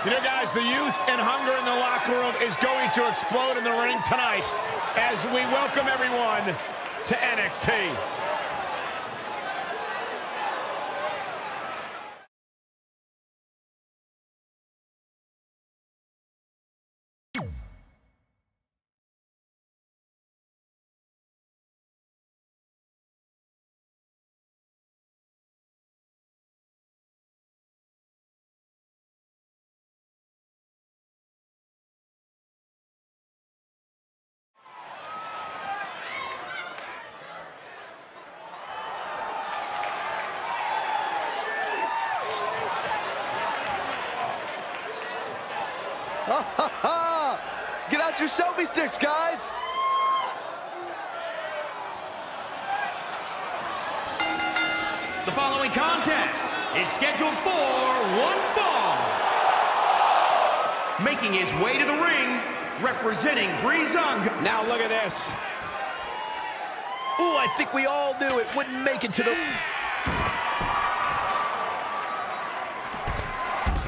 You know, guys, the youth and hunger in the locker room is going to explode in the ring tonight as we welcome everyone to NXT. Get out your selfie sticks, guys! The following contest is scheduled for one fall. Making his way to the ring, representing Breezango. Now look at this. Ooh, I think we all knew it wouldn't make it to the...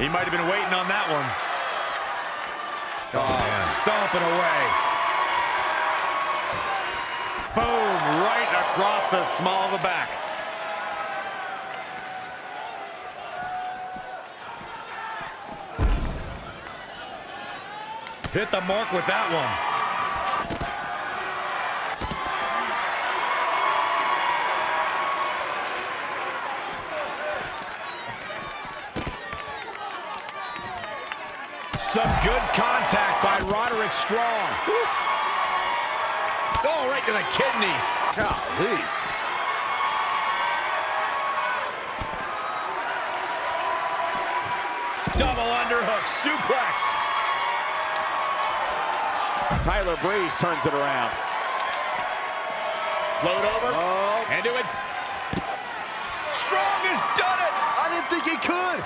He might have been waiting on that one. Oh, stomping away. Boom, right across the small of the back. Hit the mark with that one. Some good contact by Roderick Strong. Oh, right to the kidneys. Golly. Double underhook, suplex. Tyler Breeze turns it around. Float over, and do it. Strong has done it. I didn't think he could.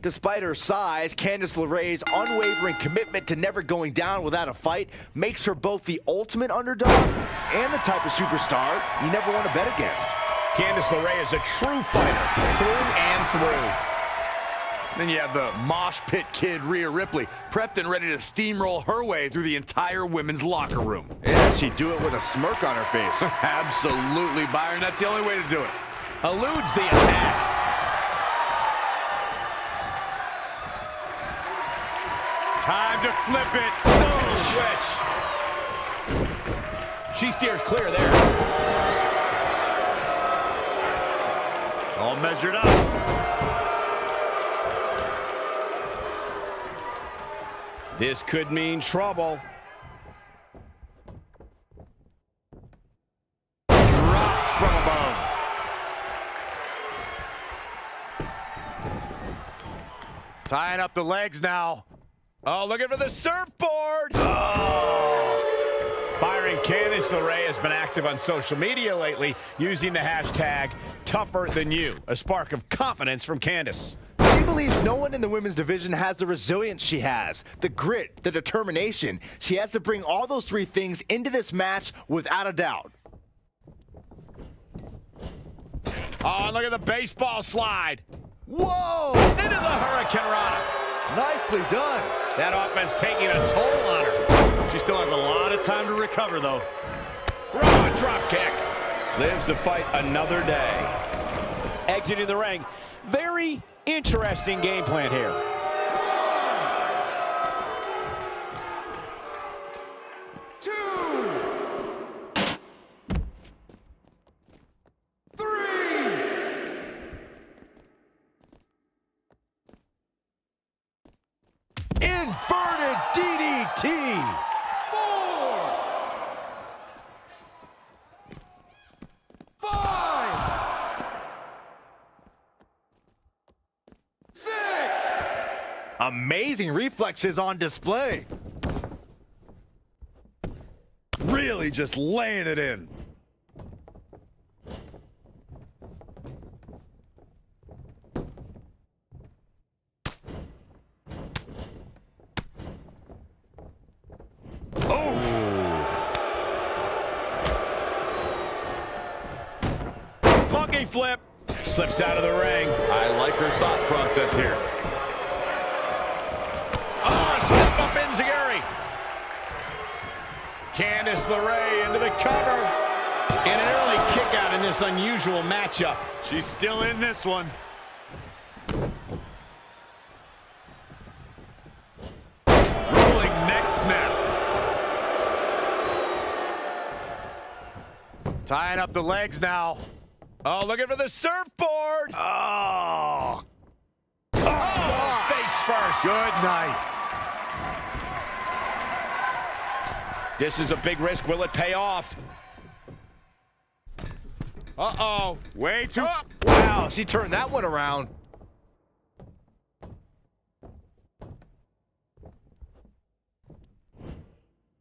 Despite her size, Candice LeRae's unwavering commitment to never going down without a fight makes her both the ultimate underdog and the type of superstar you never want to bet against. Candice LeRae is a true fighter, through and through. Then you have the mosh pit kid, Rhea Ripley, prepped and ready to steamroll her way through the entire women's locker room. Yeah, she'd do it with a smirk on her face. Absolutely, Byron. That's the only way to do it. Eludes the attack. Time to flip it. No switch. She steers clear there. All measured up. This could mean trouble. Dropped from above. Tying up the legs now. Oh, looking for the surfboard. Oh. Byron, Candice LeRae has been active on social media lately using the hashtag #TougherThanYou, a spark of confidence from Candice. She believes no one in the women's division has the resilience she has, the grit, the determination. She has to bring all those three things into this match without a doubt. Oh, look at the baseball slide. Whoa! Into the Hurricane Rana. Nicely done. That offense taking a toll on her. She still has a lot of time to recover, though. Raw drop kick. Lives to fight another day. Exiting the ring. Very interesting game plan here. 2, 3. Inverted DDT. 4, 5, 6, Amazing reflexes on display. Really just laying it in. Monkey flip. Slips out of the ring. I like her thought process here. Oh, step up enziguri. Candice LeRae into the cover. And an early kick out in this unusual matchup. She's still in this one. Rolling neck snap. Tying up the legs now. Oh, looking for the surfboard. Oh. Oh, face first. Good night. This is a big risk. Will it pay off? Uh-oh. Way too... Wow, she turned that one around.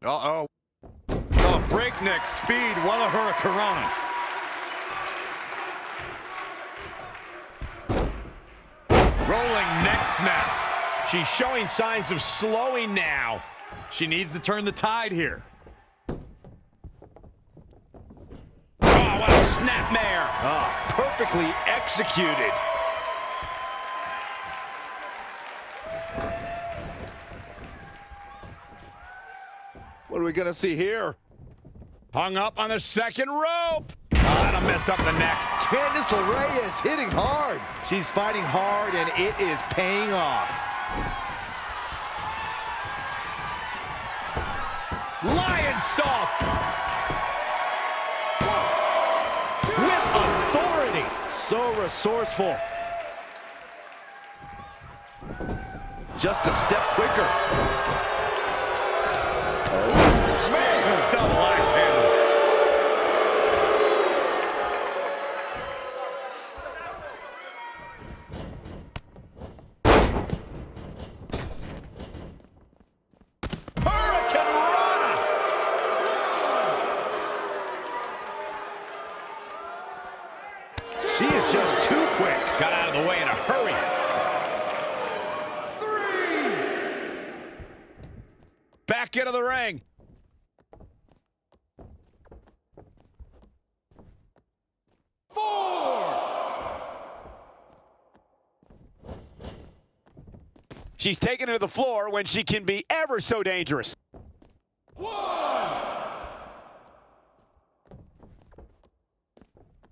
Uh-oh. Oh, breakneck speed. What a hurricanrana. Rolling neck snap. She's showing signs of slowing now. She needs to turn the tide here. Oh, what a snapmare. Oh, perfectly executed. What are we gonna see here? Hung up on the second rope. Oh, that'll mess up the neck. Candice LeRae is hitting hard. She's fighting hard, and it is paying off. Lion salt. With authority. So resourceful. Just a step quicker. Oh, man. Double axe handle. She is just too quick. Got out of the way in a hurry. 3. Back into the ring. 4. She's taken it to the floor when she can be ever so dangerous. 1.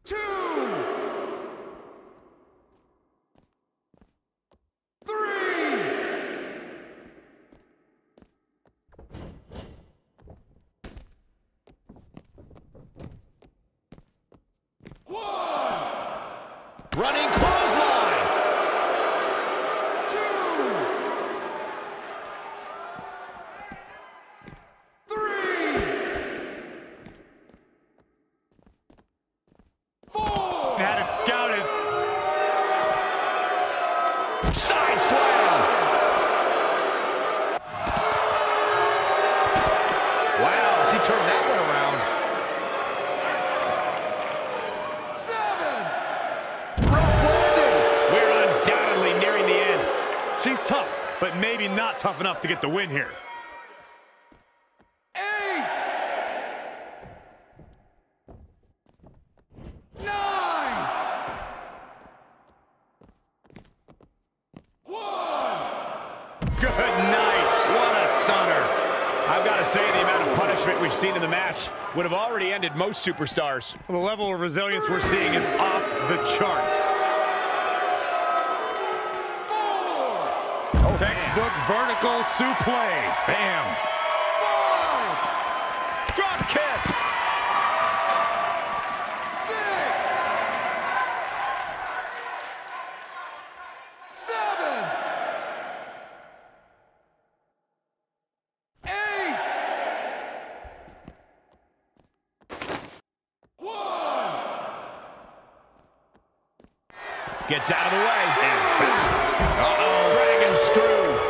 2. 3. 1. Running clothesline. 2. 3. 4. Had it scouted. Side slam. Wow, she turned that one around. 7. Rough landing. We're undoubtedly nearing the end. She's tough, but maybe not tough enough to get the win here. 8. 9. 1. Good night. What a stunner. I've got to say, the amount of punishment we've seen in the match would have already ended most superstars. The level of resilience we're seeing is off the charts. 4. Textbook vertical suplex. Bam. 5. Drop kick. 6. 7. 8. 1. Gets out of the way. And fast. Uh-oh. Dragon screw.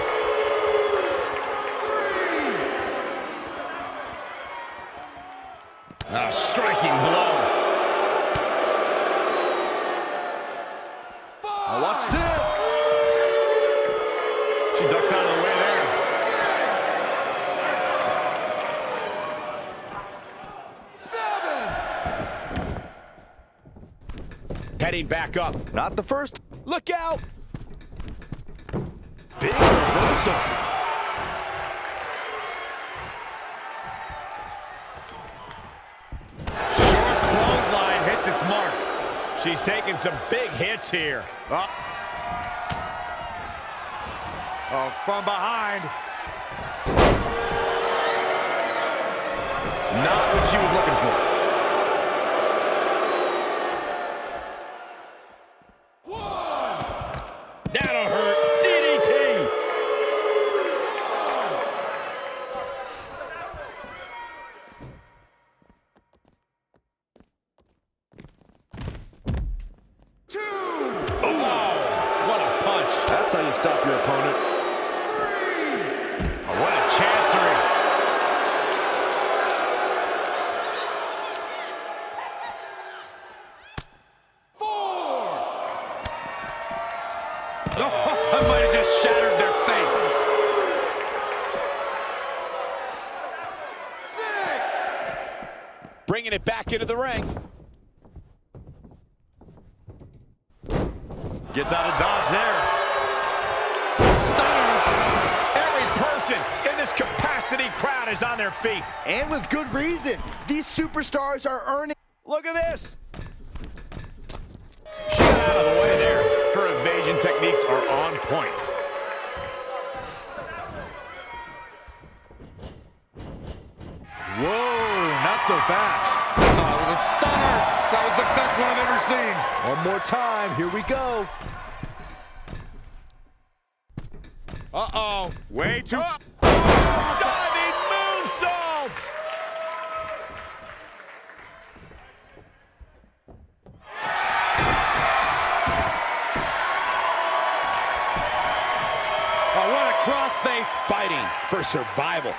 Heading back up. Not the first. Look out! Big reversal. Short clothesline hits its mark. She's taking some big hits here. Oh, from behind. Not what she was looking for. That'll hurt. DDT. Two. Oh, what a punch. That's how you stop your opponent. Three. Oh, what a chancery. I might have just shattered their face. Six. Bringing it back into the ring. Gets out of dodge there. Stunner. Every person in this capacity crowd is on their feet. And with good reason. These superstars are earning. Look at this. She got out of the way there. Her evasion techniques are on point. Whoa, not so fast. Oh, with a stunner. That was the best one I've ever seen. One more time. Here we go. Uh-oh. Way too... Diving moonsault! Oh, what a crossface. Fighting for survival.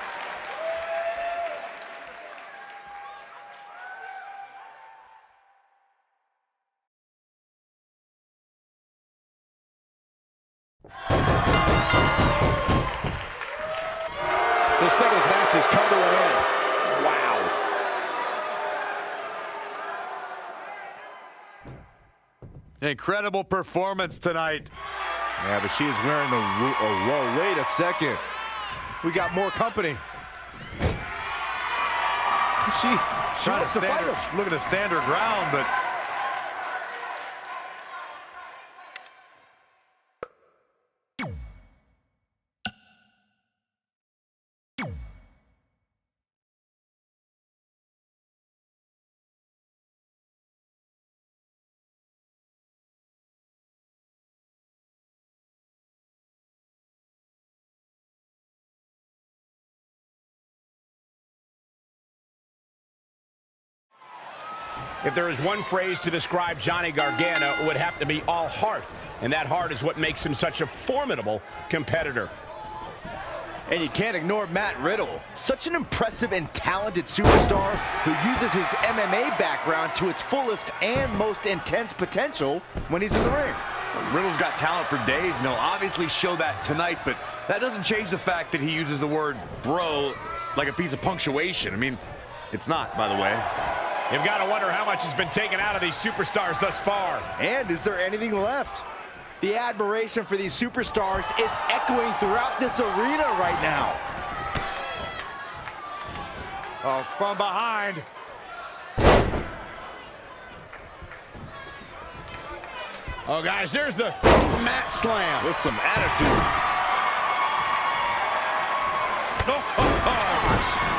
This singles match has come to an end. Wow. Incredible performance tonight. Yeah, but she is wearing the... Oh, whoa, wait a second. We got more company. She wants to fight him. Look at the standard ground, but... If there is one phrase to describe Johnny Gargano, it would have to be all heart. And that heart is what makes him such a formidable competitor. And you can't ignore Matt Riddle. Such an impressive and talented superstar who uses his MMA background to its fullest and most intense potential when he's in the ring. Riddle's got talent for days, and he'll obviously show that tonight, but that doesn't change the fact that he uses the word bro like a piece of punctuation. I mean, it's not, by the way. You've got to wonder how much has been taken out of these superstars thus far. And is there anything left? The admiration for these superstars is echoing throughout this arena right now. Oh, from behind. Oh, guys, there's the mat slam. With some attitude. Oh, gosh.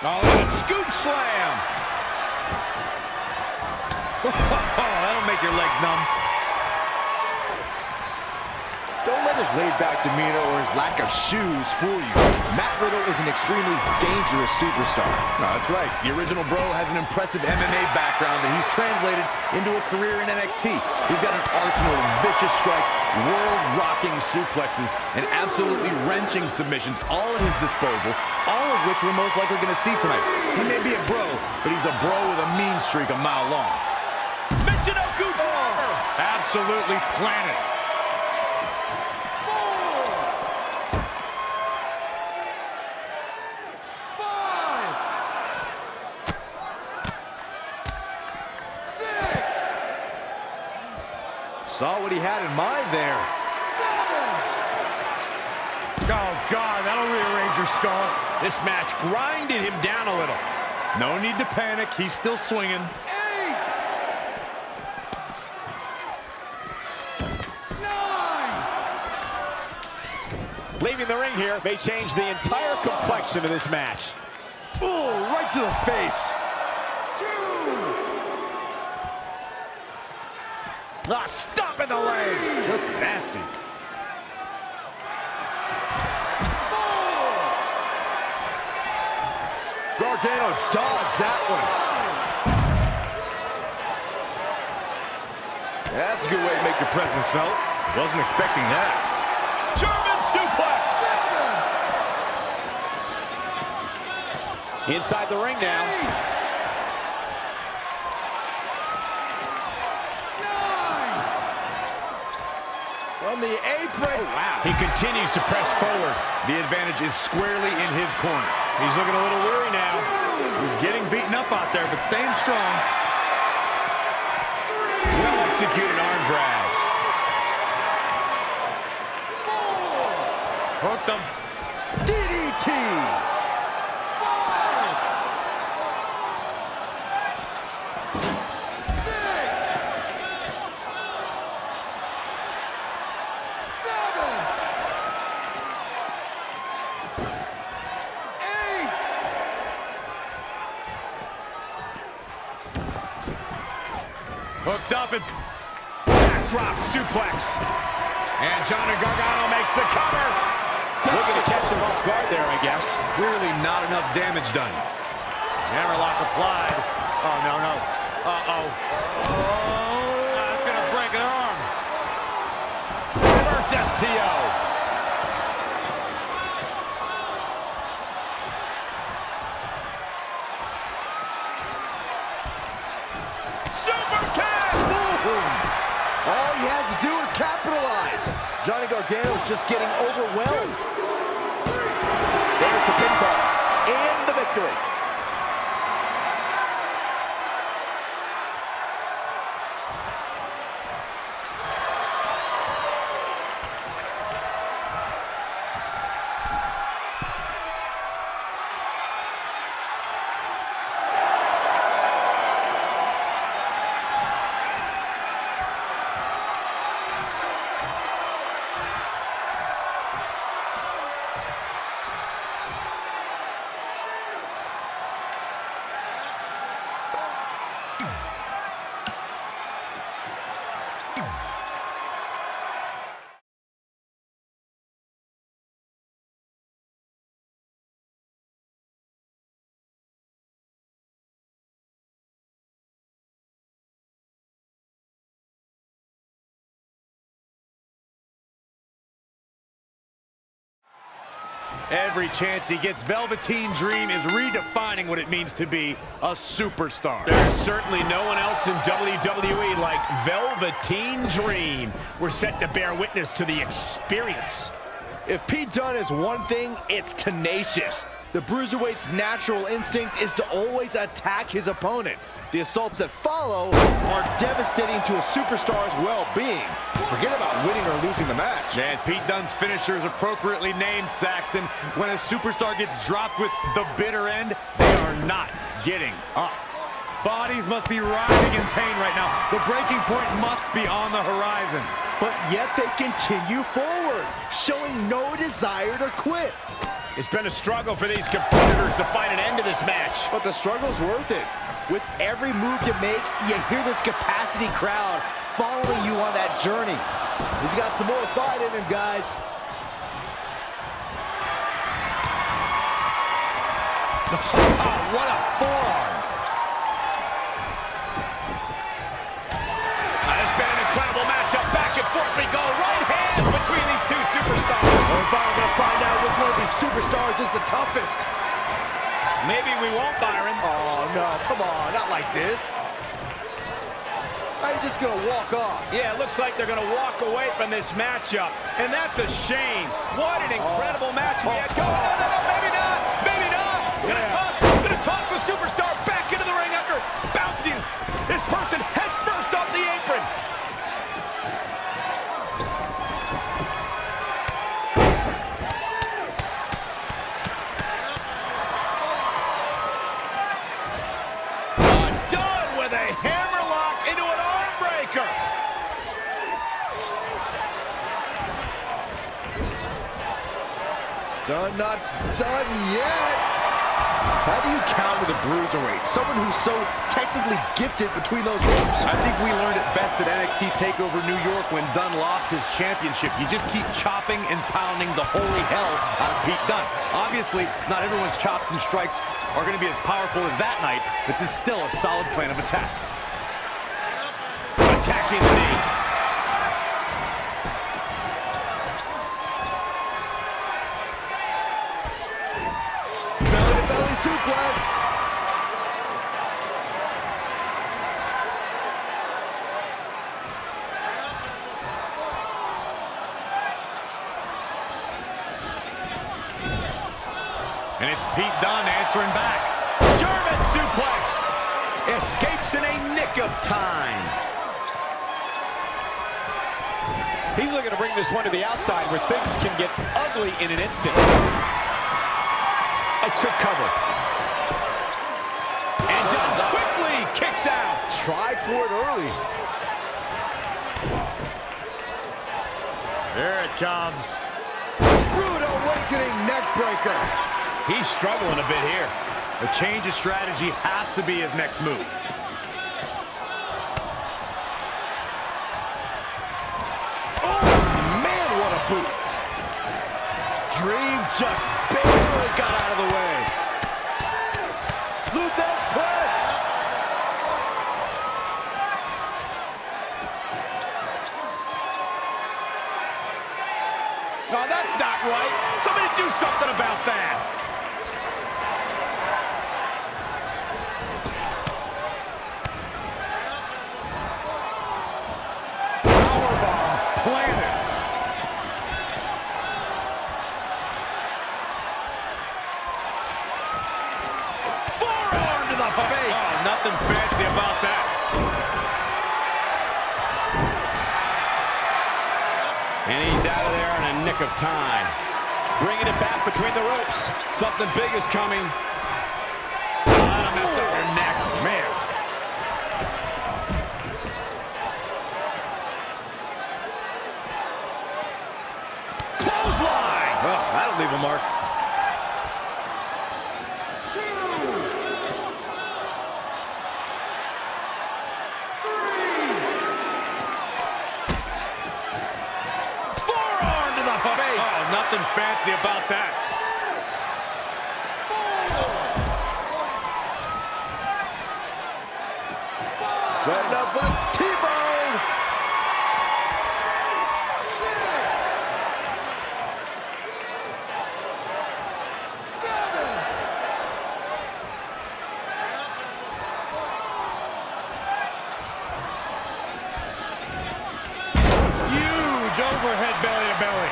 Oh, look at scoop slam. That'll make your legs numb. Don't let his laid-back demeanor or his lack of shoes fool you. Matt Riddle is an extremely dangerous superstar. No, that's right. The original bro has an impressive MMA background that he's translated into a career in NXT. He's got an arsenal of vicious strikes, world-rocking suplexes, and absolutely wrenching submissions all at his disposal, all of which we're most likely going to see tonight. He may be a bro, but he's a bro with a mean streak a mile long. Michinoku driver. Absolutely planted. Saw what he had in mind there. Oh, God, that'll rearrange your skull. This match grinded him down a little. No need to panic. He's still swinging. 8, 9. Leaving the ring here may change the entire complexion of this match. Ooh, right to the face. 2. Stop in the leg. Just nasty. 4. Gargano dodged that one. That's a good way to make your presence felt. Wasn't expecting that. German suplex. Inside the ring now. 8, 9. From the apron. Oh, wow. He continues to press forward. The advantage is squarely in his corner. He's looking a little weary now. He's getting beaten up out there, but staying strong. Well-executed arm drag. 4. Hooked him. DDT. 5. 6. 7. 8. Hooked up and backdrop suplex. And Johnny Gargano makes the cover. Looking to catch him off guard there, I guess. Clearly not enough damage done. Hammerlock applied. Oh, no, no. Uh-oh. Oh, that's going to break an arm. Reverse STO. Super kick! Boom. All he has to do is capitalize. Johnny Gargano is just getting overwhelmed. There's the pinfall and the victory. Every chance he gets, Velveteen Dream is redefining what it means to be a superstar. There's certainly no one else in WWE like Velveteen Dream. We're set to bear witness to the experience. If Pete Dunne is one thing, it's tenacious. The Bruiserweight's natural instinct is to always attack his opponent. The assaults that follow are devastating to a superstar's well-being. Forget about winning or losing the match. And Pete Dunne's finisher is appropriately named, Saxton. When a superstar gets dropped with the bitter end, they are not getting up. Bodies must be writhing in pain right now. The breaking point must be on the horizon. But yet they continue forward, showing no desire to quit. It's been a struggle for these competitors to find an end to this match. But the struggle's worth it. With every move you make, you hear this capacity crowd following you on that journey. He's got some more fight in him, guys. What a forearm. It's been an incredible matchup. Back and forth we go. Right hands between these two superstars. We're finally going to find out which one of these superstars is the toughest. Maybe we won't, Byron. Oh, no, come on, not like this. How are you just going to walk off? Yeah, it looks like they're going to walk away from this matchup, and that's a shame. What an incredible match we had going. No, maybe not. Maybe not. Gonna toss the superstar back into the ring after bouncing this person head first off the apron. Done, not done yet. How do you counter the bruiserweight? Someone who's so technically gifted between those ropes. I think we learned it best at NXT TakeOver New York when Dunne lost his championship. You just keep chopping and pounding the holy hell out of Pete Dunne. Obviously, not everyone's chops and strikes are going to be as powerful as that night, but this is still a solid plan of attack. Attacking the knee. Belly-to-belly suplex. And it's Pete Dunne answering back. German suplex. Escapes in a nick of time. He's looking to bring this one to the outside where things can get ugly in an instant. A quick cover. And Dunne quickly kicks out. Tried for it early. Here it comes. Rude awakening neck breaker. He's struggling a bit here. A change of strategy has to be his next move. Boot. Dream just barely got out of the way. Luthez press. No, that's not right. Somebody do something about that. Powerbomb planted. Face. Oh, nothing fancy about that. And he's out of there in a nick of time. Bringing it back between the ropes. Something big is coming. Oh, mess up your neck, man. Clothesline. Well, that'll leave a mark. Nothing fancy about that. Setting up a T-bone. 6, 7. Huge overhead belly to belly.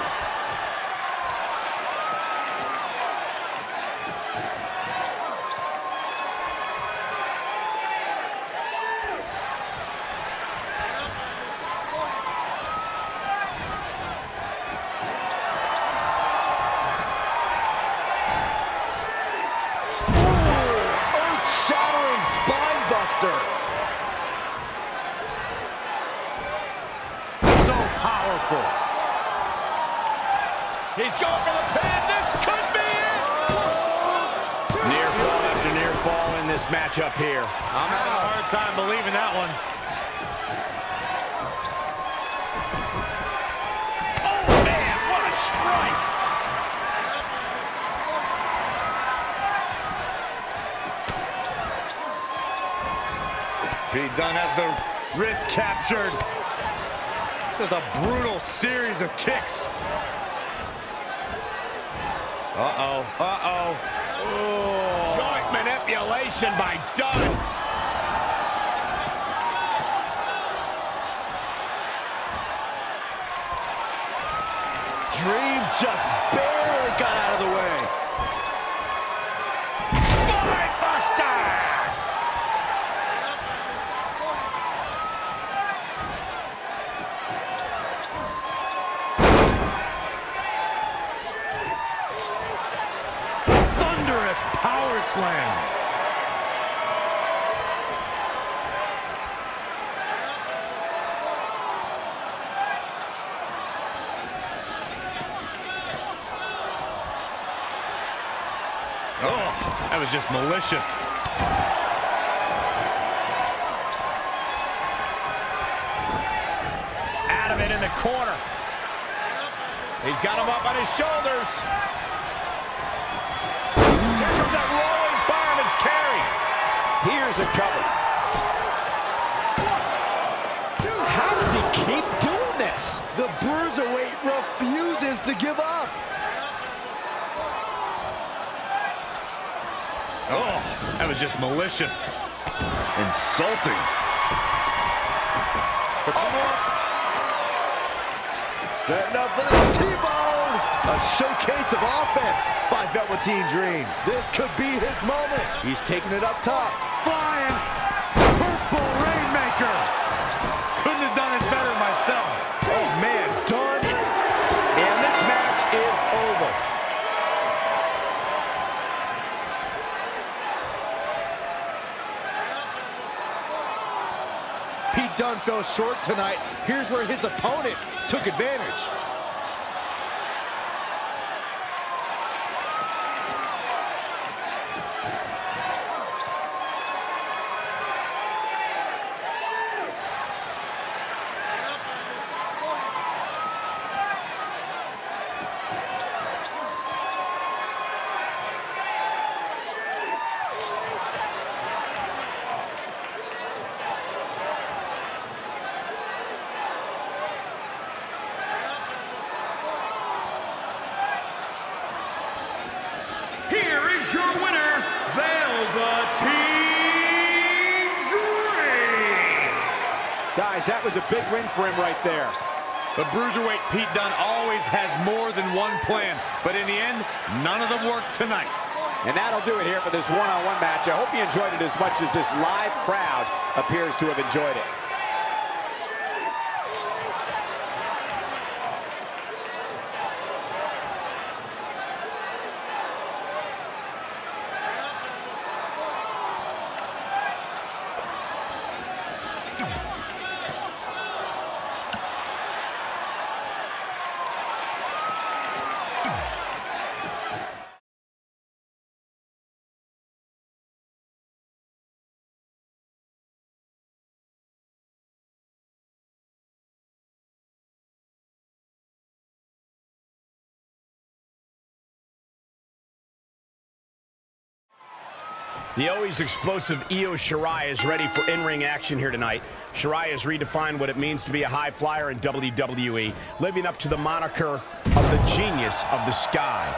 So powerful. He's going for the pin. This could be it. Near fall after near fall in this matchup here. I'm having a hard time believing that one. Oh, man, what a strike. Pete Dunne has the wrist captured. Just a brutal series of kicks. Uh-oh, uh-oh. Oh. Joint manipulation by Dunne. Dream just barely got out of the way. Spine buster! Thunderous power slam. Oh, that was just malicious. Adamant in the corner. He's got him up on his shoulders. Here comes that rolling fireman's carry. Here's a cover. How does he keep doing this? The Bruiserweight refuses to give up. Oh, that was just malicious. Insulting. Setting up for the T-bone. A showcase of offense by Velveteen Dream. This could be his moment. He's taking it up top. Flying purple rainmaker. Couldn't have done it better myself. Oh, man, done. And this match is over. Pete Dunne fell short tonight. Here's where his opponent took advantage. Here is your winner, Velveteen Dream. Guys, that was a big win for him right there. The Bruiserweight Pete Dunne always has more than one plan, but in the end, none of them worked tonight. And that'll do it here for this one-on-one match. I hope you enjoyed it as much as this live crowd appears to have enjoyed it. The always explosive Io Shirai is ready for in-ring action here tonight. Shirai has redefined what it means to be a high flyer in WWE, living up to the moniker of the genius of the sky.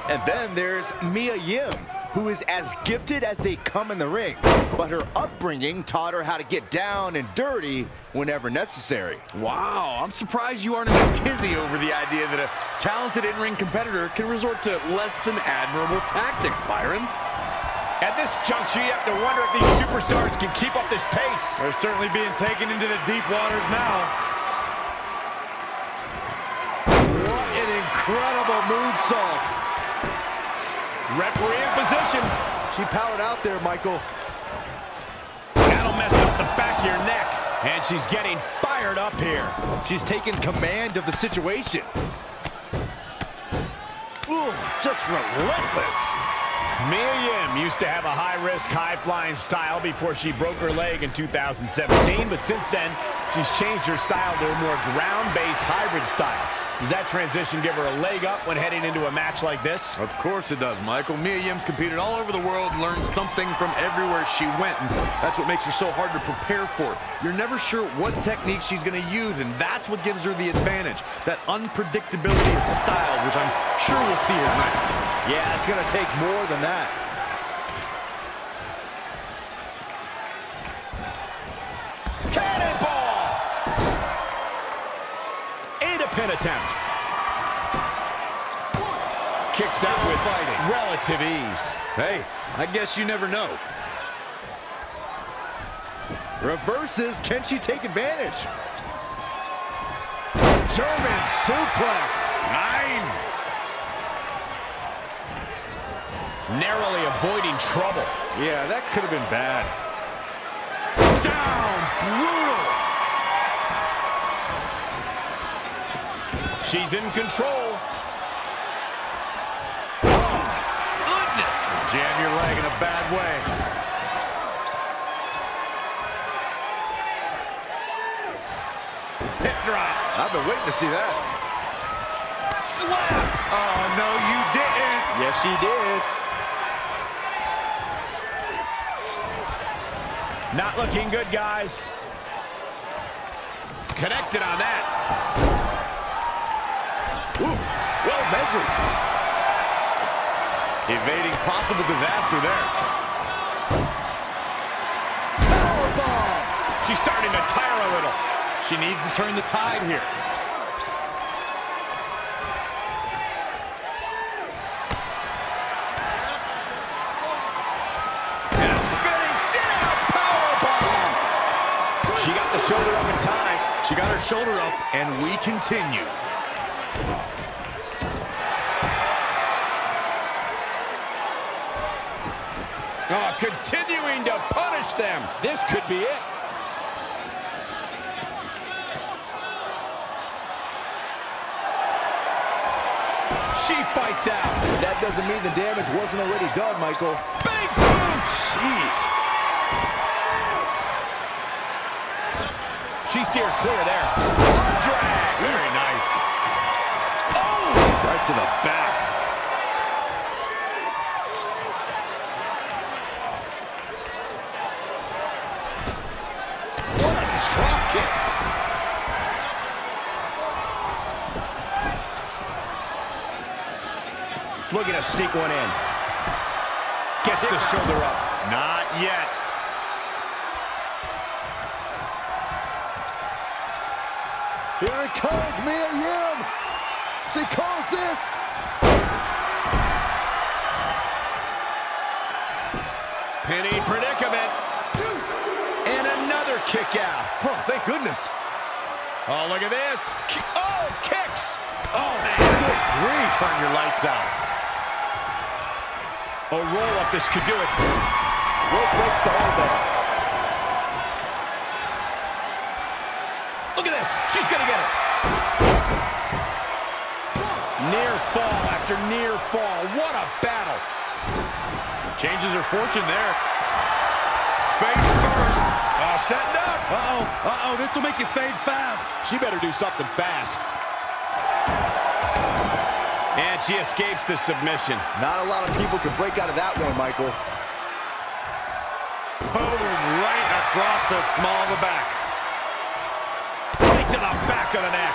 And then there's Mia Yim, who is as gifted as they come in the ring, but her upbringing taught her how to get down and dirty whenever necessary. Wow, I'm surprised you aren't in a tizzy over the idea that a talented in-ring competitor can resort to less than admirable tactics, Byron. At this juncture, you have to wonder if these superstars can keep up this pace. They're certainly being taken into the deep waters now. What an incredible moonsault. Referee in position. She powered out there, Michael. That'll mess up the back of your neck. And she's getting fired up here. She's taking command of the situation. Ooh, just relentless. Mia Yim used to have a high-risk, high-flying style before she broke her leg in 2017, but since then, she's changed her style to a more ground-based hybrid style. Does that transition give her a leg up when heading into a match like this? Of course it does, Michael. Mia Yim's competed all over the world, learned something from everywhere she went, and that's what makes her so hard to prepare for. You're never sure what technique she's going to use, and that's what gives her the advantage, that unpredictability of styles, which I'm sure we'll see here tonight. Yeah, it's going to take more than that. Cannonball! Pin attempt. Kicks out with relative ease. Hey, I guess you never know. Reverses. Can she take advantage? German suplex. 9. Narrowly avoiding trouble. Yeah, that could have been bad. Down. Brutal. She's in control. Oh, good bad way. Hip drop. I've been waiting to see that. Slap. Oh, no, you didn't. Yes, she did. Not looking good, guys. Connected on that. Ooh, well measured. Evading possible disaster there. Powerbomb. She's starting to tire a little. She needs to turn the tide here. And a spinning sit-out powerbomb. She got the shoulder up in time. She got her shoulder up, and we continue. Oh, continuing to punish them. This could be it. She fights out. That doesn't mean the damage wasn't already done, Michael. Big boot. Jeez. She steers clear there. Arm drag. Very nice. Oh, right to the back. What a drop kick. Looking to sneak one in. Gets the shoulder up. Not yet. Here it comes, Mia Yim. She calls this. Penny predicament. And another kick out. Oh, thank goodness. Oh, look at this. Oh, kicks. Oh, man. Good grief. Turn your lights out. A roll-up, this could do it. Rope breaks the hold there. Look at this. She's going to get it. Near fall after near fall. What a battle. Changes her fortune there. Face first. Setting up. Uh-oh, this will make you fade fast. She better do something fast. And she escapes the submission. Not a lot of people can break out of that one, Michael. Boom, right across the small of the back. Right to the back of the neck.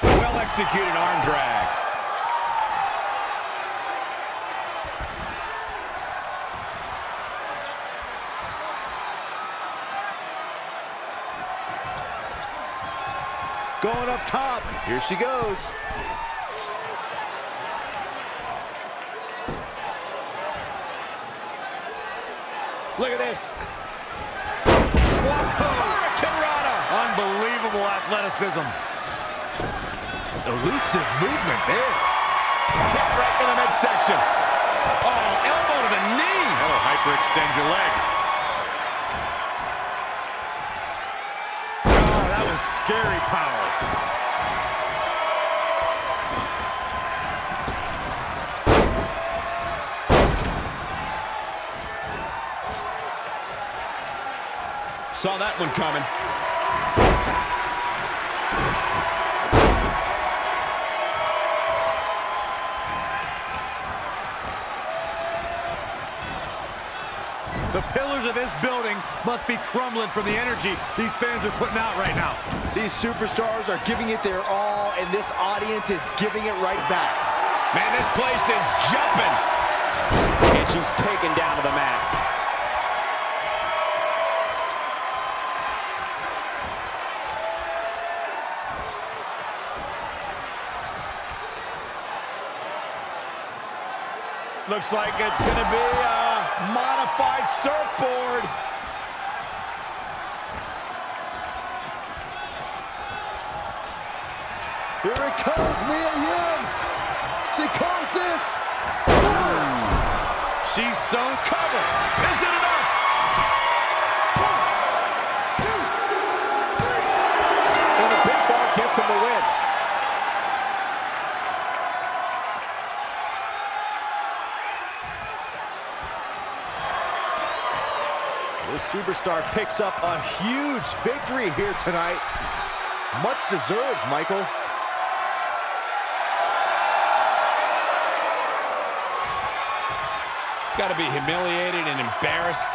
Well-executed arm drag. Going up top. Here she goes. Look at this. Unbelievable athleticism. Elusive movement there. Kick right in the midsection. Oh, elbow to the knee. That'll hyperextend your leg. Oh, that was scary power. Saw that one coming. The pillars of this building must be crumbling from the energy these fans are putting out right now. These superstars are giving it their all, and this audience is giving it right back. Man, this place is jumping. And she's taken down to the mat. Looks like it's going to be a modified surfboard. Here it comes, Mia Yim. She calls this. She's sewn cover. Is it enough? 1, 2, 3. And the pinfall gets him the win. This superstar picks up a huge victory here tonight. Much deserved, Michael. Got to be humiliated and embarrassed.